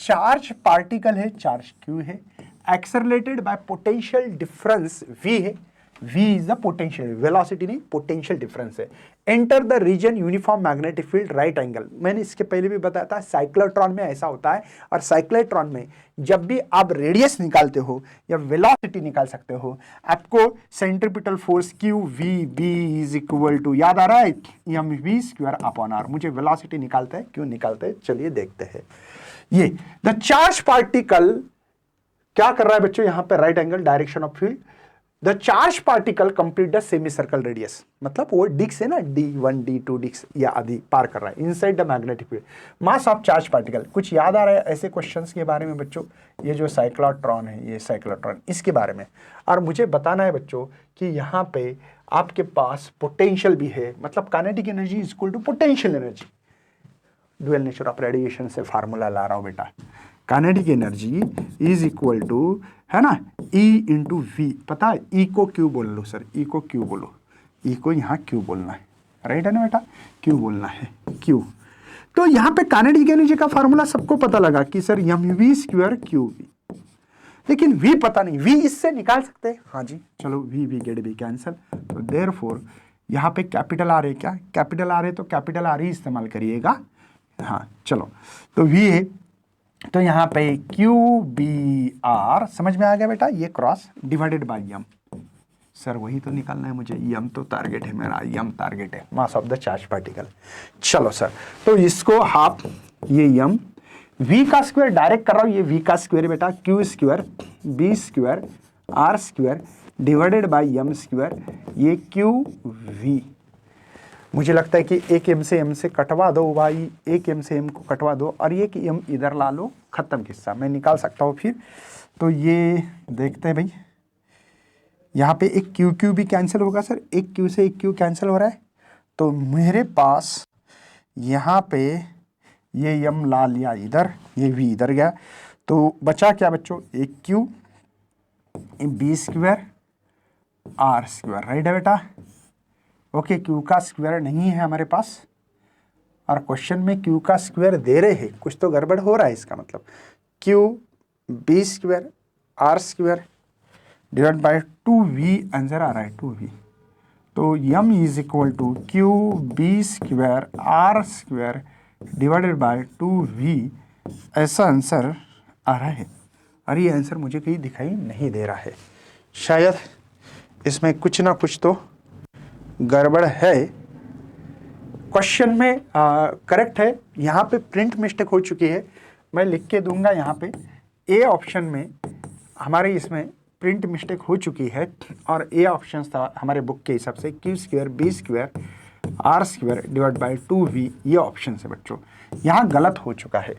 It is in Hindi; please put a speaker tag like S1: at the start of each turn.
S1: चार्ज पार्टिकल है, चार्ज q है, accelerated by potential difference v है, v is the potential, velocity नहीं, पोटेंशियल डिफरेंस है। Enter the region uniform magnetic field right angle. मैंने इसके पहले भी बताया था, साइक्लोट्रॉन में ऐसा होता है, और साइक्लोट्रॉन में जब भी आप रेडियस निकालते हो या वेलोसिटी निकाल सकते हो, आपको centripetal force q v b is equal to, याद आ रहा है, mv स्क्वायर अपॉन r। मुझे वेलोसिटी निकालते हैं, क्यों निकालते हैं, चलिए देखते हैं। ये द चार्ज पार्टिकल क्या कर रहा है बच्चों, यहां पे right angle direction of field, the charge particle complete the semi circle radius, मतलब वो डिस्क है ना, d1 d2 डिस्क या आदि पार कर रहा है inside the magnetic field. Mass of charge particle, कुछ याद आ रहा है ऐसे क्वेश्चंस के बारे में बच्चों? ये जो साइक्लोट्रॉन है, ये साइक्लोट्रॉन, इसके बारे में। और मुझे बताना है बच्चों कि यहाँ पे आपके पास पोटेंशियल भी है, मतलब kinetic energy is equal to potential energy. Dual nature of radiation से फार्मूला ला रहा हूं बेटा, kinetic energy is equal to, है ना, E इंटू वी। पता है E को क्यू बोल लो सर, E को क्यू बोलो, E को यहाँ क्यू बोलना है, राइट है ना बेटा, क्यू बोलना है, क्यू। तो यहाँ पे काइनेटिक एनर्जी का फार्मूला सबको पता लगा कि sir mv square q v, लेकिन v पता नहीं, v इससे निकाल सकते हैं, हाँ जी, चलो v v get v cancel. तो देयरफॉर यहाँ पे कैपिटल आर है, क्या कैपिटल आर है, तो कैपिटल आर ही इस्तेमाल करिएगा। हाँ चलो, तो v है, तो यहाँ पे क्यू बी आर, समझ में आ गया बेटा, ये cross divided by m. Sir वही तो निकालना है मुझे, यम तो टारगेट है मेरा, यम टारगेट है, mass of the charge particle. चलो सर, तो इसको हाफ, ये यम, v का स्क्वायर डायरेक्ट कर रहा हूं, ये v का स्क्वायर बेटा, q square b square are square divided by m square, ये क्यू वी। मुझे लगता है कि एक m से कटवा दो भाई, एक m से m को कटवा दो, और ये कि m इधर ला लो, खत्म किस्सा। मैं निकाल सकता हूँ फिर, तो ये देखते हैं भाई, यहाँ पे एक क्यू भी कैंसिल होगा सर, एक q से एक q कैंसिल हो रहा है, तो मेरे पास यहाँ पे ये m ला लिया इधर, ये v इधर गया, तो बचा क्या बच्चों, एक q b square r square, right है बेटा। ओके, क्यू का स्क्वायर नहीं है हमारे पास, और क्वेश्चन में क्यू का स्क्वायर दे रहे हैं, कुछ तो गड़बड़ हो रहा है इसका मतलब। Q B square are square divide by 2v, answer आ रहा है 2v। तो M is equal to Q B square are square divided by 2v, ऐसा आंसर आ रहा है। और ये आंसर मुझे कहीं दिखाई नहीं दे रहा है, शायद इसमें कुछ ना कुछ तो गड़बड़ है। क्वेश्चन में करेक्ट है, यहाँ पे प्रिंट मिस्टेक हो चुकी है, मैं लिख के दूंगा यहाँ पे, ए ऑप्शन में हमारे इसमें प्रिंट मिस्टेक हो चुकी है, और ए ऑप्शन था हमारे बुक के हिसाब से q square b square are square divide by 2v, ये ऑप्शन है बच्चों, यहाँ गलत हो चुका है।